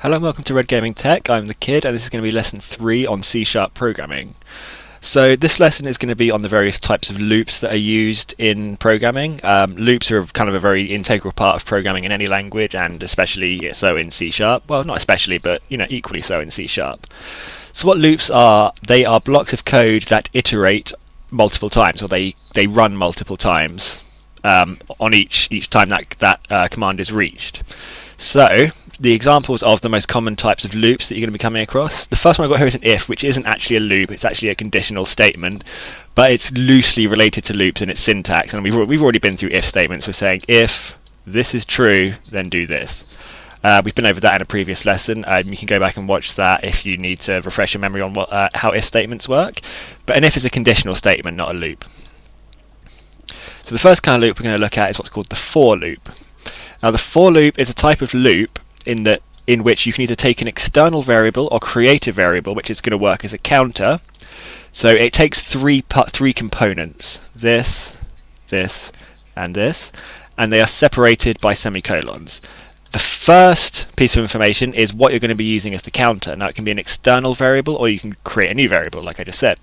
Hello and welcome to Red Gaming Tech. I'm the Kid and this is going to be lesson 3 on C# programming. So this lesson is going to be on the various types of loops that are used in programming. Loops are kind of a very integral part of programming in any language, and especially so in C#. Well, not especially, but equally so in C#. So what loops are? They are blocks of code that iterate multiple times, or they run multiple times on each time that command is reached. So the examples of the most common types of loops that you're going to be coming across. The first one I've got here is an if, which isn't actually a loop, it's actually a conditional statement, but it's loosely related to loops in its syntax, and we've already been through if statements. We're saying if this is true, then do this. We've been over that in a previous lesson. You can go back and watch that if you need to refresh your memory on how if statements work. But an if is a conditional statement, not a loop. So the first kind of loop we're going to look at is what's called the for loop. Now the for loop is a type of loop in which you can either take an external variable or create a variable which is going to work as a counter. So it takes three components, this, and this, and they are separated by semicolons. The first piece of information is what you're going to be using as the counter. Now it can be an external variable or you can create a new variable like I just said.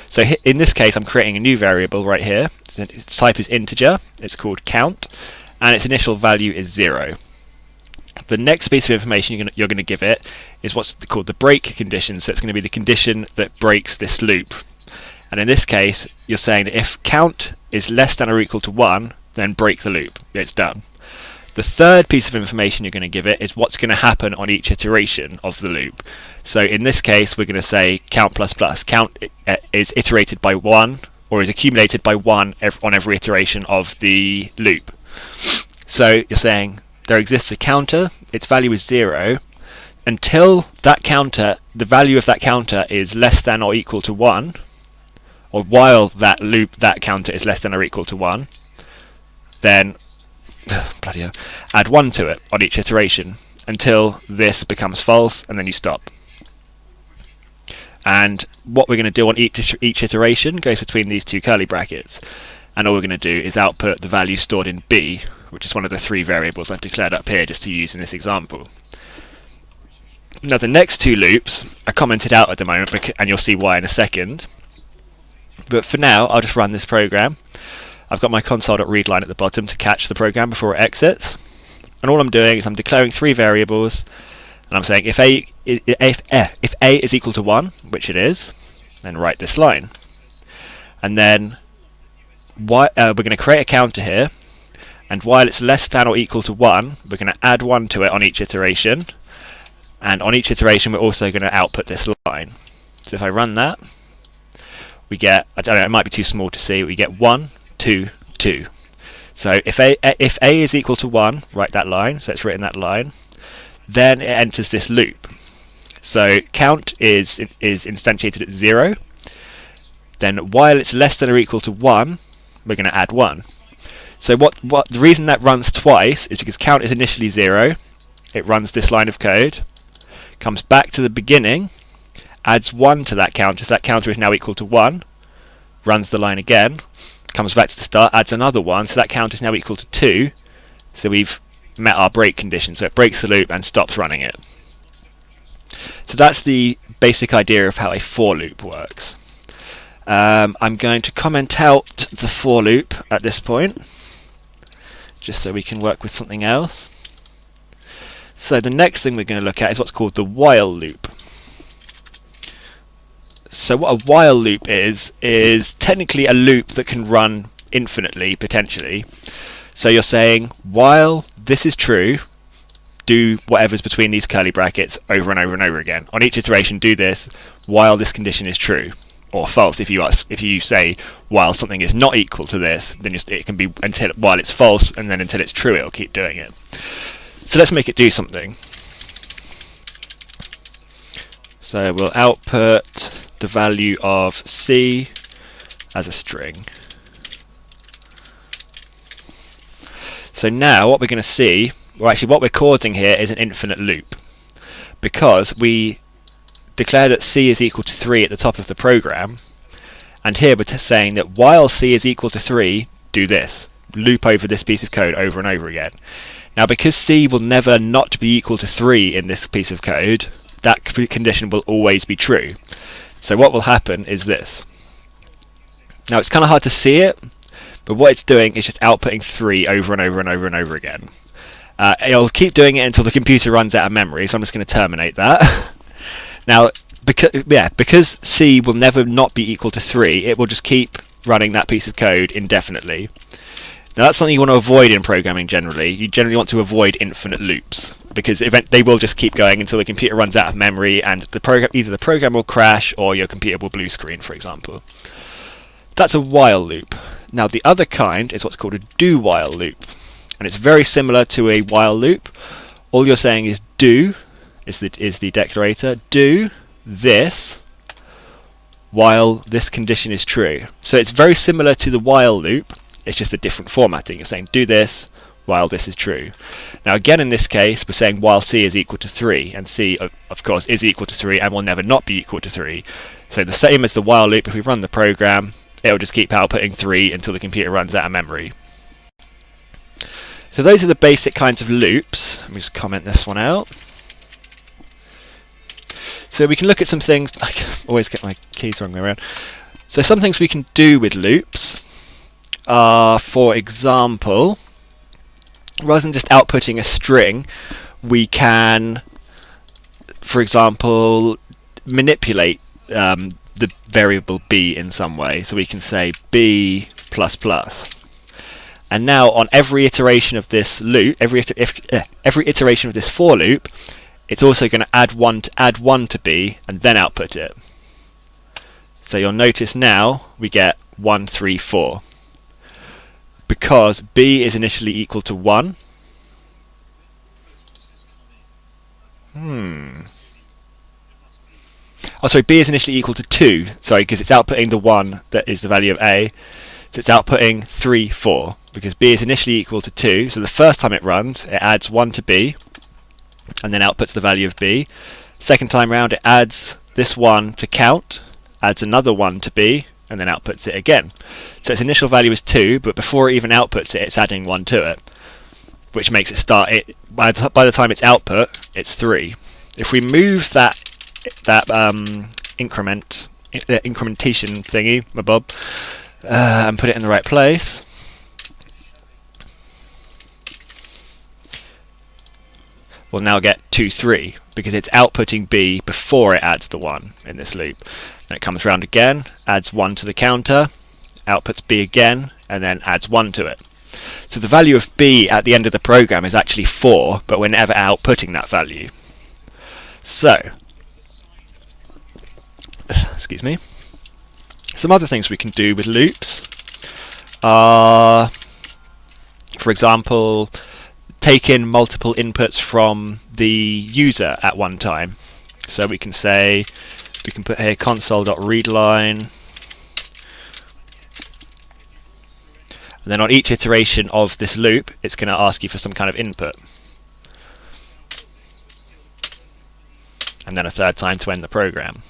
So in this case I'm creating a new variable right here. Its type is integer, it's called count, and its initial value is 0. The next piece of information you're going to give it is what's called the break condition. So it's going to be the condition that breaks this loop. And in this case, you're saying that if count is less than or equal to 1, then break the loop. It's done. The third piece of information you're going to give it is what's going to happen on each iteration of the loop. So in this case, we're going to say count plus plus. Count is iterated by 1, or is accumulated by 1 on every iteration of the loop. So you're saying there exists a counter, its value is 0, until that counter, the value of that counter is less than or equal to 1, or while that counter is less than or equal to 1, then bloody hell, add 1 to it on each iteration until this becomes false, and then you stop. And what we're going to do on each iteration goes between these two curly brackets, and all we're going to do is output the value stored in B, which is one of the 3 variables I've declared up here just to use in this example. Now the next 2 loops are commented out at the moment, and you'll see why in a second. But for now, I'll just run this program. I've got my console.readline at the bottom to catch the program before it exits. And all I'm doing is I'm declaring 3 variables, and I'm saying if A is equal to 1, which it is, then write this line. And then we're going to create a counter here, and while it's less than or equal to 1, we're going to add 1 to it on each iteration, and on each iteration we're also going to output this line. So if I run that, we get, I don't know, it might be too small to see, we get 1, 2, 2. So if A is equal to 1, write that line, so it's written that line, then it enters this loop. So count is instantiated at 0, then while it's less than or equal to 1, we're going to add 1. So the reason that runs twice is because count is initially 0, it runs this line of code, comes back to the beginning, adds 1 to that counter, so that counter is now equal to 1, runs the line again, comes back to the start, adds another 1, so that counter is now equal to 2, so we've met our break condition, so it breaks the loop and stops running it. So that's the basic idea of how a for loop works. I'm going to comment out the for loop at this point, just so we can work with something else. So the next thing we're going to look at is what's called the while loop. So what a while loop is technically a loop that can run infinitely, potentially. So you're saying, while this is true, do whatever's between these curly brackets over and over and over again. On each iteration, do this while this condition is true. Or false. If you say while something is not equal to this, then it can be while it's false, and then until it's true, it'll keep doing it. So let's make it do something. So we'll output the value of C as a string. So now what we're going to see, or actually what we're causing here, is an infinite loop, because we declare that C is equal to 3 at the top of the program, and here we're saying that while C is equal to 3, do this. Loop over this piece of code over and over again. Now, because C will never not be equal to 3 in this piece of code, that condition will always be true. So what will happen is this. Now, it's kind of hard to see it, but what it's doing is just outputting 3 over and over and over and over again. It'll keep doing it until the computer runs out of memory, so I'm just going to terminate that. Now, because C will never not be equal to 3, it will just keep running that piece of code indefinitely. Now, that's something you want to avoid in programming generally. You generally want to avoid infinite loops, because they will just keep going until the computer runs out of memory and either the program will crash or your computer will blue screen, for example. That's a while loop. Now, the other kind is what's called a do-while loop, and it's very similar to a while loop. All you're saying is do is the declarator, do this while this condition is true. So it's very similar to the while loop, it's just a different formatting. You're saying do this while this is true. Now again, in this case, we're saying while C is equal to 3, and C of course is equal to 3 and will never not be equal to 3. So the same as the while loop, if we run the program, it'll just keep outputting 3 until the computer runs out of memory. So those are the basic kinds of loops. Let me just comment this one out. So we can look at some things. I always get my keys the wrong way around. So some things we can do with loops are, for example, rather than just outputting a string, we can, for example, manipulate the variable b in some way. So we can say b++. And now on every iteration of this loop, every iteration of this for loop, it's also going to add 1 to b and then output it. So you'll notice now we get 1, 3, 4. Because b is initially equal to 1. Oh, sorry, b is initially equal to 2. Sorry, because it's outputting the 1 that is the value of a. So it's outputting 3, 4. Because b is initially equal to 2. So the first time it runs, it adds 1 to b and then outputs the value of b. Second time round, it adds this 1 to count, adds another 1 to b, and then outputs it again. So its initial value is 2, but before it even outputs it, it's adding 1 to it, which makes it start it. By the time it's output, it's 3. If we move that incrementation thingy, my bob, and put it in the right place, we'll now get 2, 3, because it's outputting b before it adds the 1 in this loop. Then it comes round again, adds 1 to the counter, outputs b again, and then adds 1 to it. So the value of b at the end of the program is actually 4, but we're never outputting that value. So, excuse me. Some other things we can do with loops are, for example, take in multiple inputs from the user at one time. So we can say, we can put here console.readline, and then on each iteration of this loop, it's going to ask you for some kind of input. And then a third time to end the program.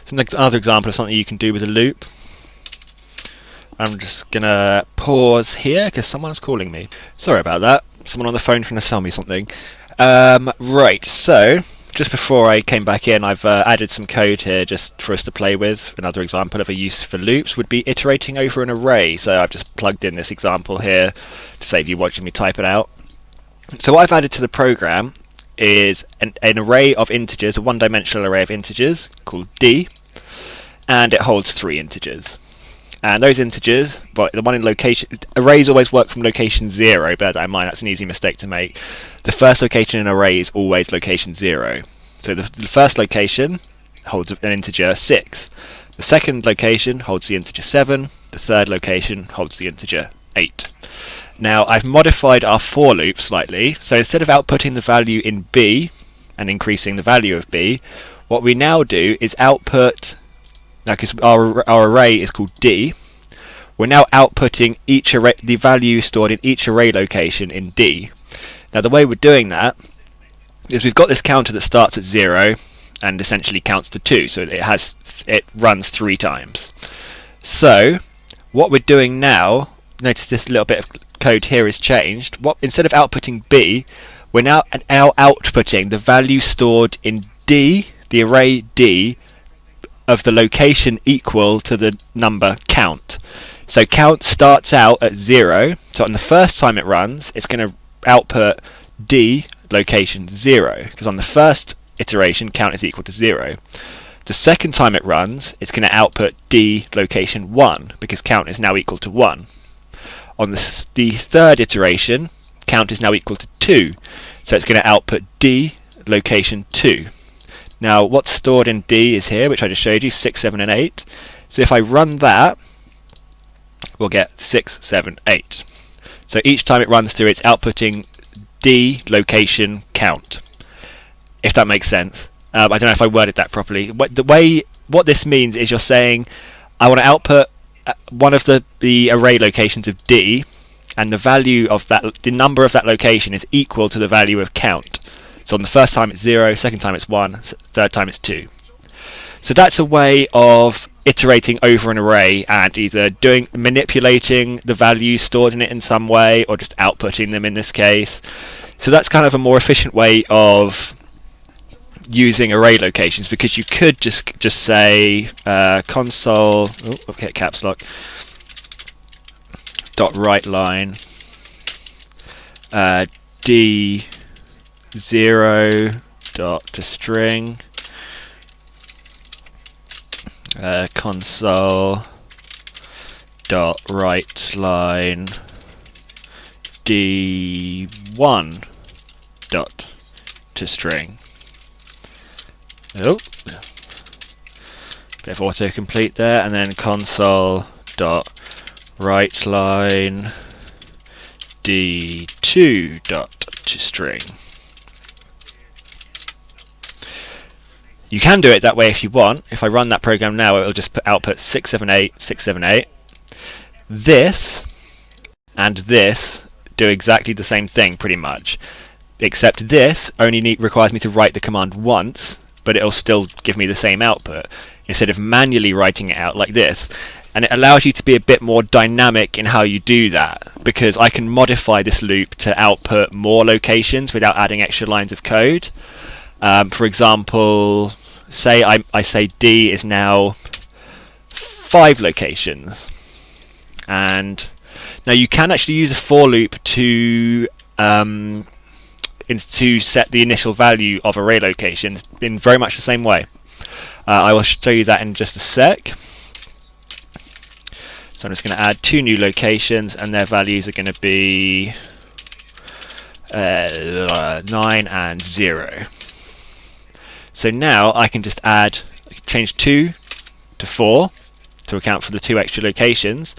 So another example of something you can do with a loop. I'm just going to pause here because someone is calling me. Sorry about that. Someone on the phone trying to sell me something. Right, so just before I came back in, I've added some code here just for us to play with. Another example of a use for loops would be iterating over an array. So I've just plugged in this example here to save you watching me type it out. So what I've added to the program is an array of integers, a one-dimensional array of integers called d, and it holds 3 integers. And those integers, but the one in location, arrays always work from location 0, bear that in mind, that's an easy mistake to make. The first location in an array is always location 0. So the first location holds an integer 6. The second location holds the integer 7. The third location holds the integer 8. Now I've modified our for loop slightly, so instead of outputting the value in b and increasing the value of b, what we now do is output, now because our array is called d, we're now outputting each array, the value stored in each array location in d. Now the way we're doing that is we've got this counter that starts at 0 and essentially counts to 2, so it runs 3 times. So what we're doing now, notice this little bit of code here is changed. Instead of outputting B, we're now outputting the value stored in D, the array D, of the location equal to the number count. So count starts out at 0, so on the first time it runs, it's going to output D location 0, because on the first iteration count is equal to 0. The second time it runs, it's going to output D location 1, because count is now equal to 1. On the third iteration, count is now equal to 2, so it's going to output D location 2. Now what's stored in D is here, which I just showed you, 6, 7 and 8. So if I run that, we'll get 6, 7, 8. So each time it runs through, it's outputting D location count, if that makes sense. I don't know if I worded that properly. What this means is you're saying I want to output one of the array locations of D, and the value of that, the number of that location is equal to the value of count. So on the first time it's 0, second time it's 1, third time it's 2. So that's a way of iterating over an array and either manipulating the values stored in it in some way, or just outputting them in this case. So that's kind of a more efficient way of using array locations, because you could just say console caps lock dot write line D 0 dot to string console dot write line D1 dot to string. Oh, bit of autocomplete there, and then console dot write line D2 dot to string. You can do it that way if you want. If I run that program now, it will just output 678, 678. This and this do exactly the same thing pretty much, except this only requires me to write the command once, but it'll still give me the same output instead of manually writing it out like this. And it allows you to be a bit more dynamic in how you do that, because I can modify this loop to output more locations without adding extra lines of code. For example, say I say D is now 5 locations, and now you can actually use a for loop to set the initial value of array locations in very much the same way. I will show you that in just a sec. So I'm just going to add 2 new locations, and their values are going to be 9 and 0. So now I can just change 2 to 4 to account for the 2 extra locations,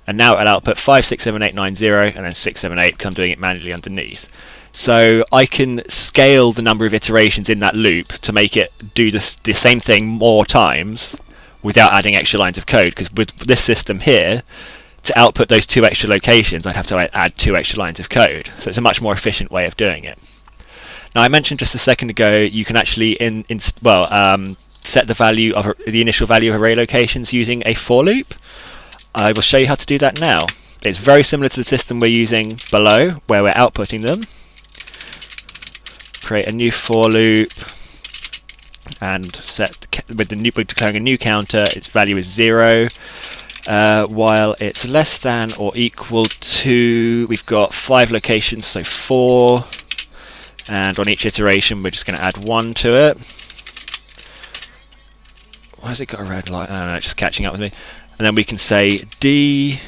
and now it'll output 5, 6, 7, 8, 9, 0, and then 6, 7, 8, because I'm doing it manually underneath. So I can scale the number of iterations in that loop to make it do the same thing more times without adding extra lines of code, because with this system here, to output those 2 extra locations, I'd have to add 2 extra lines of code. So it's a much more efficient way of doing it. Now I mentioned just a second ago you can actually set the value of the initial value of array locations using a for loop. I will show you how to do that now. It's very similar to the system we're using below, where we're outputting them. Create a new for loop and we're declaring a new counter. Its value is 0. While it's less than or equal to, we've got 5 locations, so 4. And on each iteration we're just going to add 1 to it. Why has it got a red light? I don't know, it's just catching up with me. And then we can say D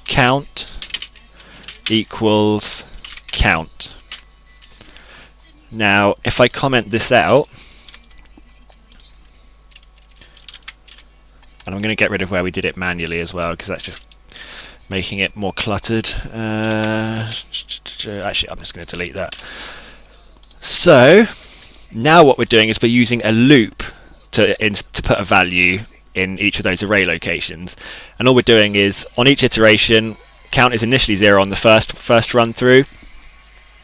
count equals count. Now if I comment this out, and I'm going to get rid of where we did it manually as well, because that's just making it more cluttered. Actually, I'm just going to delete that. So now what we're doing is we're using a loop to put a value in each of those array locations, and all we're doing is on each iteration, count is initially 0 on the first run through,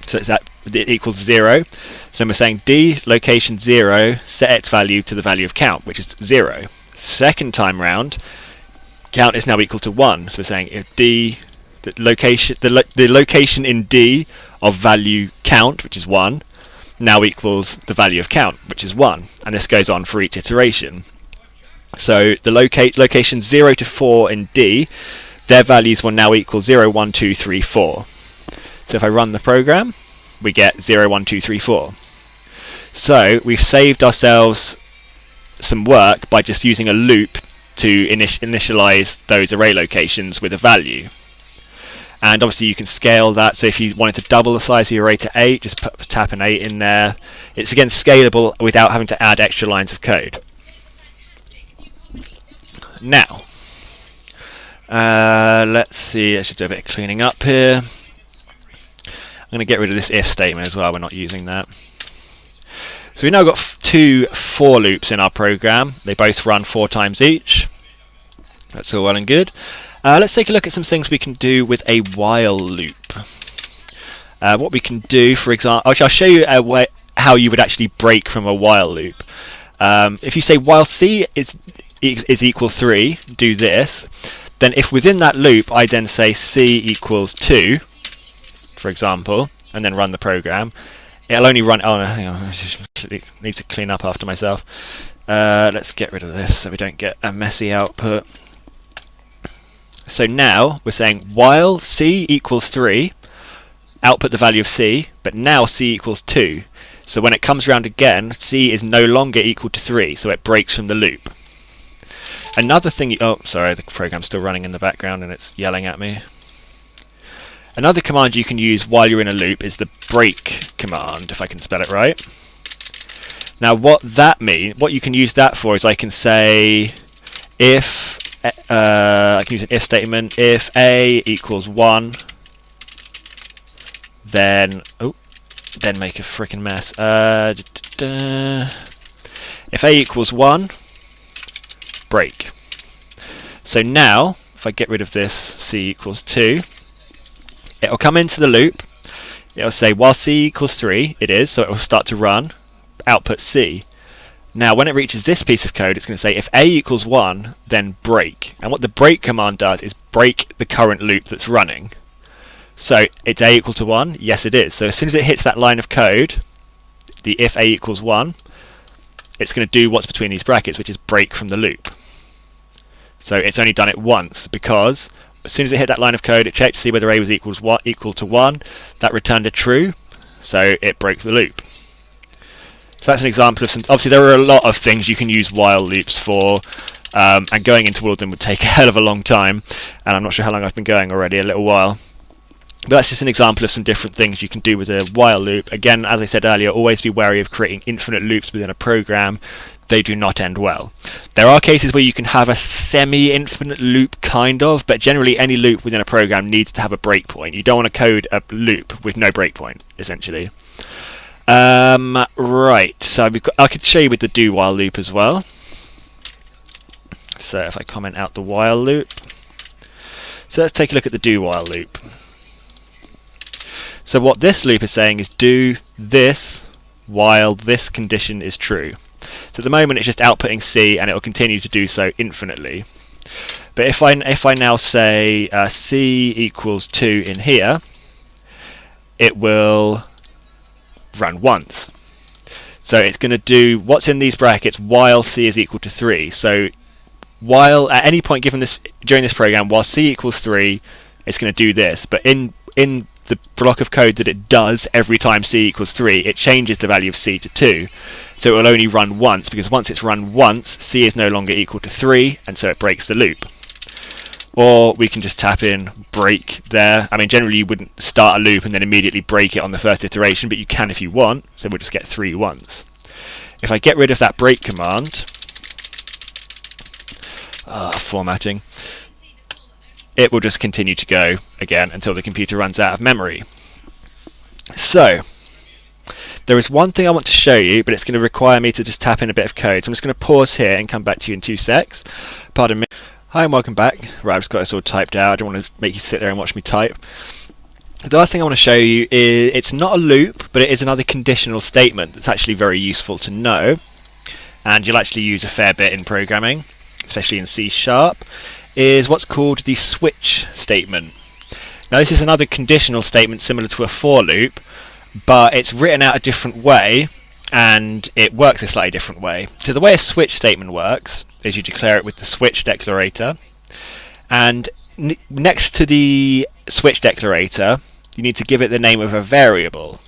so it equals 0. So we're saying D location 0, set its value to the value of count, which is 0. Second time round, count is now equal to 1, so we're saying if D the location in D of value count, which is 1, now equals the value of count, which is 1, and this goes on for each iteration. So the locations 0 to 4 in D, their values will now equal 0, 1, 2, 3, 4. So if I run the program, we get 0, 1, 2, 3, 4. So we've saved ourselves some work by just using a loop to initialize those array locations with a value. And obviously you can scale that, so if you wanted to double the size of your array to 8, just tap an 8 in there. It's again scalable without having to add extra lines of code. Now, let's see, let's just do a bit of cleaning up here. I'm going to get rid of this if statement as well, we're not using that. So we've now got 2 for loops in our program. They both run 4 times each. That's all well and good. Let's take a look at some things we can do with a while loop. What we can do, for example, I'll show you how you would actually break from a while loop. If you say while C is equal 3, do this. Then if within that loop I then say C equals 2, for example, and then run the program, it'll only run. Oh no, hang on, I just need to clean up after myself. Let's get rid of this so we don't get a messy output. So now we're saying while C equals 3, output the value of C, but now C equals 2. So when it comes around again, C is no longer equal to 3, so it breaks from the loop. Another thing, oh sorry, the program's still running in the background and it's yelling at me. Another command you can use while you're in a loop is the break command, if I can spell it right. Now what you can use that for is I can say if, I can use an if statement, if A equals 1, then make a freaking mess. If A equals 1, break. So now, if I get rid of this C equals 2, it'll come into the loop, it'll say while C equals 3, it is, so it will start to run, output C. Now when it reaches this piece of code, it's going to say if A equals 1, then break. And what the break command does is break the current loop that's running. So it's A equal to 1? Yes it is. So as soon as it hits that line of code, the if A equals 1, it's going to do what's between these brackets, which is break from the loop. So it's only done it once, because as soon as it hit that line of code, it checked to see whether A was equal to 1. That returned a true, so it broke the loop. So that's an example of some. Obviously, there are a lot of things you can use while loops for, and going into all of them would take a hell of a long time. And I'm not sure how long I've been going already, a little while. But that's just an example of some different things you can do with a while loop. Again, as I said earlier, always be wary of creating infinite loops within a program. They do not end well. There are cases where you can have a semi-infinite loop, kind of, but generally any loop within a program needs to have a breakpoint. You don't want to code a loop with no breakpoint, essentially. Right, so I could show you with the do while loop as well. So if I comment out the while loop. So let's take a look at the do while loop. So what this loop is saying is do this while this condition is true. So at the moment it's just outputting C, and it will continue to do so infinitely. But if I now say C equals 2 in here, it will run once. So it's going to do what's in these brackets while C is equal to 3. So while at any point given this during this program, while C equals 3, it's going to do this. But in the block of code that it does every time C equals 3, it changes the value of C to 2. So it will only run once, because once it's run once, C is no longer equal to 3, and so it breaks the loop. Or we can just tap in break there. I mean, generally you wouldn't start a loop and then immediately break it on the first iteration, but you can if you want, so we'll just get 3 once. If I get rid of that break command, formatting, it will just continue to go again until the computer runs out of memory. So there is one thing I want to show you, but it's going to require me to just tap in a bit of code. So I'm just going to pause here and come back to you in 2 secs. Pardon me. Hi and welcome back. Right, I've just got this all typed out. I don't want to make you sit there and watch me type. The last thing I want to show you is, it's not a loop, but it is another conditional statement that's actually very useful to know, and you'll actually use a fair bit in programming, especially in C#, is what's called the switch statement. Now this is another conditional statement similar to a for loop, but it's written out a different way and it works a slightly different way. So the way a switch statement works is you declare it with the switch declarator, and next to the switch declarator you need to give it the name of a variable,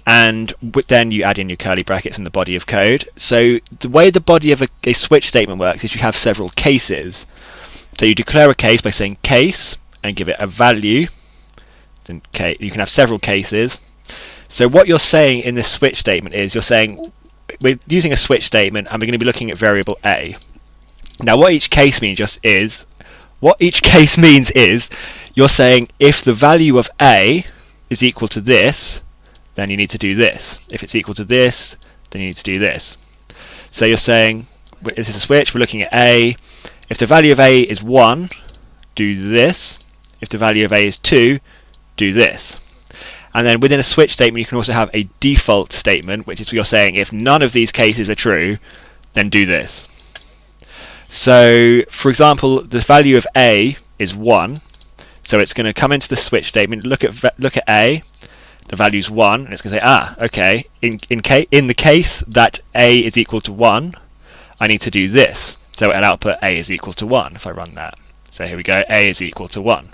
and then you add in your curly brackets in the body of code. So the way the body of a switch statement works is you have several cases. So you declare a case by saying case and give it a value. Then you can have several cases. So what you're saying in this switch statement is you're saying we're using a switch statement and we're going to be looking at variable a. Now what each case means is you're saying if the value of a is equal to this, then you need to do this. If it's equal to this, then you need to do this. So you're saying this is a switch, we're looking at a. If the value of a is 1, do this. If the value of a is 2, do this. And then within a switch statement you can also have a default statement, which is you're saying if none of these cases are true, then do this. So for example, the value of a is 1, so it's going to come into the switch statement, look at a, the value is 1, and it's going to say, okay, in the case that a is equal to 1, I need to do this. So it'll output a is equal to 1 if I run that. So here we go, a is equal to 1.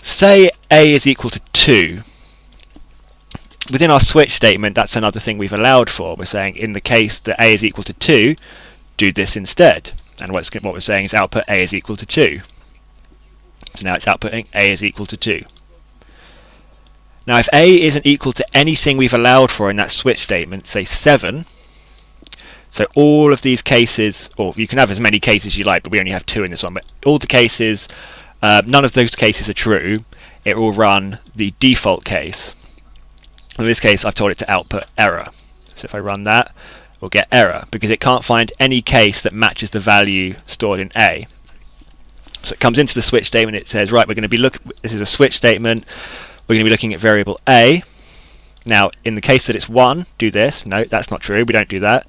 Say a is equal to 2. Within our switch statement, that's another thing we've allowed for. We're saying in the case that a is equal to 2, do this instead. And what we're saying is output a is equal to 2. So now it's outputting a is equal to 2. Now if a isn't equal to anything we've allowed for in that switch statement, say 7, so all of these cases, or you can have as many cases as you like, but we only have 2 in this one, but all the cases, none of those cases are true, it will run the default case. In this case I've told it to output error. So if I run that, we'll get error, because it can't find any case that matches the value stored in a. So it comes into the switch statement, it says, right, we're going to be this is a switch statement, we're going to be looking at variable a. Now in the case that it's 1, do this. No, that's not true, we don't do that.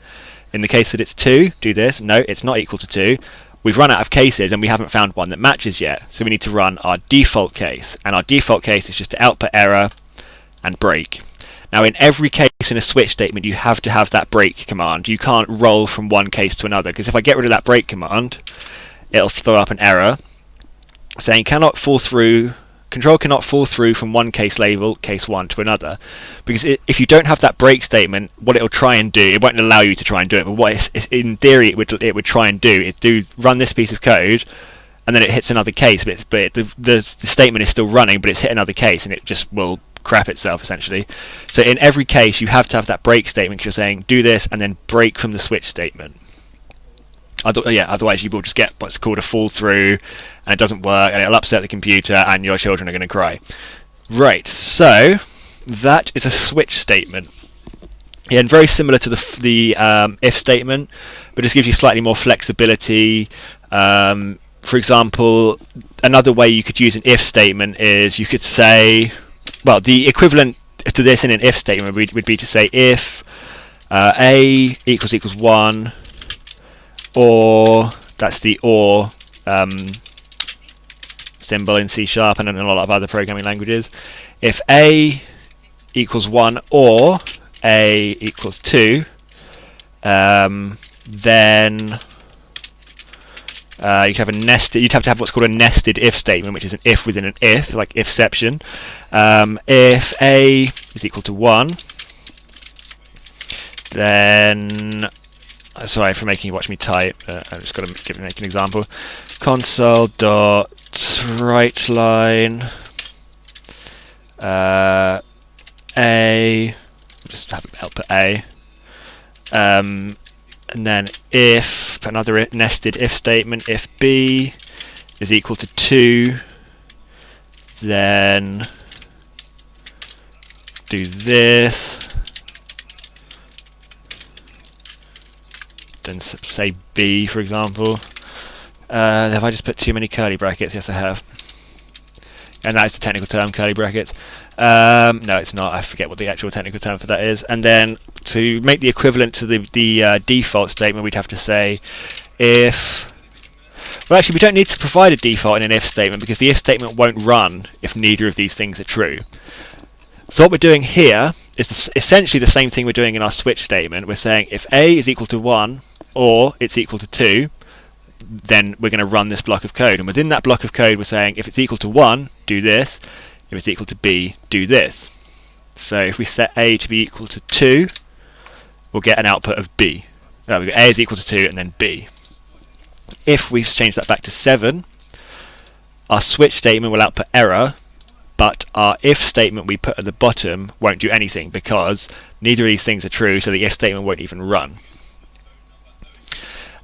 In the case that it's 2, do this. No, it's not equal to 2. We've run out of cases and we haven't found one that matches yet, so we need to run our default case, and our default case is just to output error and break. Now in every case in a switch statement you have to have that break command. You can't roll from one case to another, because if I get rid of that break command, it'll throw up an error saying control cannot fall through from one case label, case 1, to another. Because if you don't have that break statement, what it'll try and do, it won't allow you to try and do it, but what in theory it would try and do is run this piece of code, and then it hits another case, but the statement is still running, but it's hit another case, and it just will crap itself essentially. So in every case you have to have that break statement, because you're saying do this and then break from the switch statement. Otherwise you will just get what's called a fall through, and it doesn't work, and it'll upset the computer, and your children are going to cry. Right, so that is a switch statement. Yeah, and very similar to the if statement, but just gives you slightly more flexibility. For example, another way you could use an if statement is you could say, well, the equivalent to this in an if statement would be to say if a equals 1, or, that's the or symbol in C# and in a lot of other programming languages. If a equals 1 or a equals 2, then you'd have to have what's called a nested if statement, which is an if within an if, like ifception. If a is equal to 1, then sorry for making you watch me type. I've just got to make an example. Console dot write line a, just have output a, and then if another nested if statement, if b is equal to 2, then do this. Then say b, for example. Have I just put too many curly brackets? Yes, I have. And that's the technical term, curly brackets. No, it's not. I forget what the actual technical term for that is. And then to make the equivalent to the default statement, we'd have to say if... Well, actually, we don't need to provide a default in an if statement because the if statement won't run if neither of these things are true. So what we're doing here is essentially the same thing we're doing in our switch statement. We're saying if A is equal to 1 or it's equal to 2, then we're going to run this block of code. And within that block of code, we're saying if it's equal to 1, do this. If it's equal to B, do this. So if we set A to be equal to 2, we'll get an output of B. We've got A is equal to 2 and then B. If we change that back to 7, our switch statement will output error, but our if statement we put at the bottom won't do anything because neither of these things are true, so the if statement won't even run.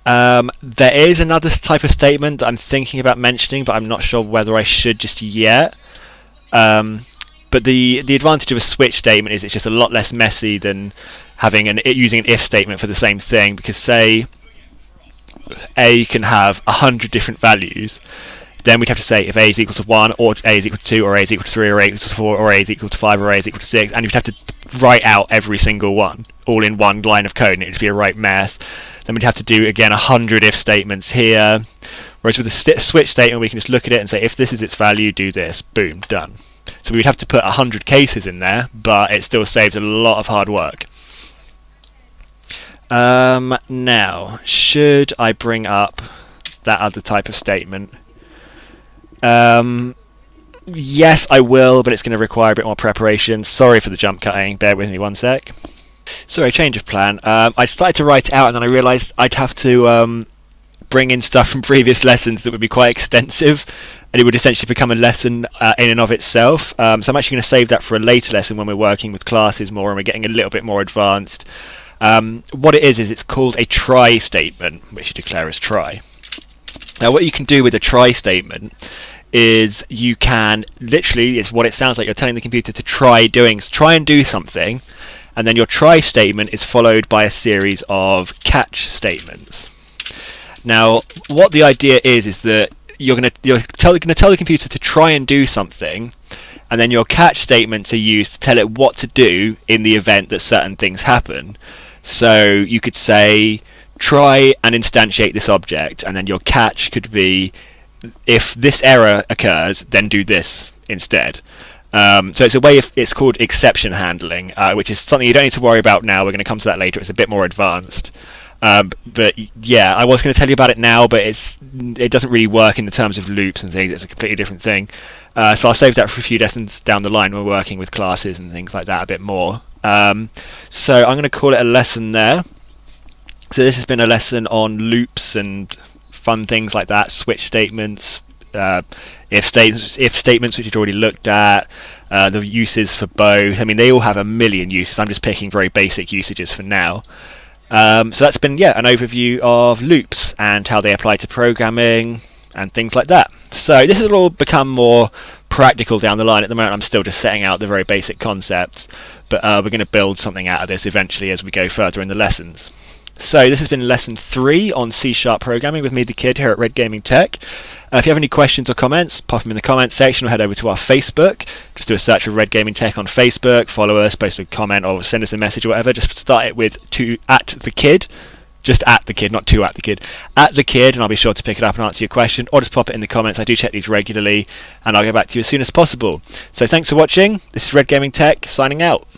There is another type of statement that I'm thinking about mentioning, but I'm not sure whether I should just yet. But the advantage of a switch statement is it's just a lot less messy than having using an if statement for the same thing, because say A can have 100 different values, then we'd have to say if A is equal to 1 or A is equal to 2 or A is equal to 3 or A is equal to 4 or A is equal to 5 or A is equal to 6, and you'd have to write out every single one all in one line of code, and it'd be a right mess. Then we'd have to do again 100 if statements here, whereas with a switch statement we can just look at it and say if this is its value, do this, boom, done. So we'd have to put 100 cases in there, but it still saves a lot of hard work. Now, should I bring up that other type of statement? Yes, I will, but it's going to require a bit more preparation. Sorry for the jump cutting, bear with me one sec. Sorry, change of plan. I started to write it out and then I realised I'd have to bring in stuff from previous lessons that would be quite extensive, and it would essentially become a lesson in and of itself. So I'm actually going to save that for a later lesson when we're working with classes more and we're getting a little bit more advanced. What it is it's called a try statement, which you declare as try. Now what you can do with a try statement is you can literally, it's what it sounds like, you're telling the computer to try and do something, and then your try statement is followed by a series of catch statements. Now what the idea is that you're going to tell the computer to try and do something, and then your catch statements are used to tell it what to do in the event that certain things happen. So you could say try and instantiate this object, and then your catch could be if this error occurs, then do this instead. So it's a way of, it's called exception handling, which is something you don't need to worry about now. We're going to come to that later. It's a bit more advanced. But yeah, I was going to tell you about it now, but it doesn't really work in the terms of loops and things. It's a completely different thing. So I'll save that for a few lessons down the line when we're working with classes and things like that a bit more. So I'm going to call it a lesson there. So this has been a lesson on loops and fun things like that, switch statements, if statements which you'd already looked at, the uses for both. I mean, they all have a million uses. I'm just picking very basic usages for now. So that's been an overview of loops and how they apply to programming and things like that. So this will all become more practical down the line. At the moment I'm still just setting out the very basic concepts, but we're going to build something out of this eventually as we go further in the lessons. So this has been lesson 3 on C# programming with me, the kid, here at Red Gaming Tech. If you have any questions or comments, pop them in the comments section or head over to our Facebook. Just do a search for Red Gaming Tech on Facebook, follow us, post a comment or send us a message or whatever. Just start it with @thekid, just @thekid, not @thekid, @thekid, and I'll be sure to pick it up and answer your question, or just pop it in the comments. I do check these regularly and I'll get back to you as soon as possible. So thanks for watching. This is Red Gaming Tech signing out.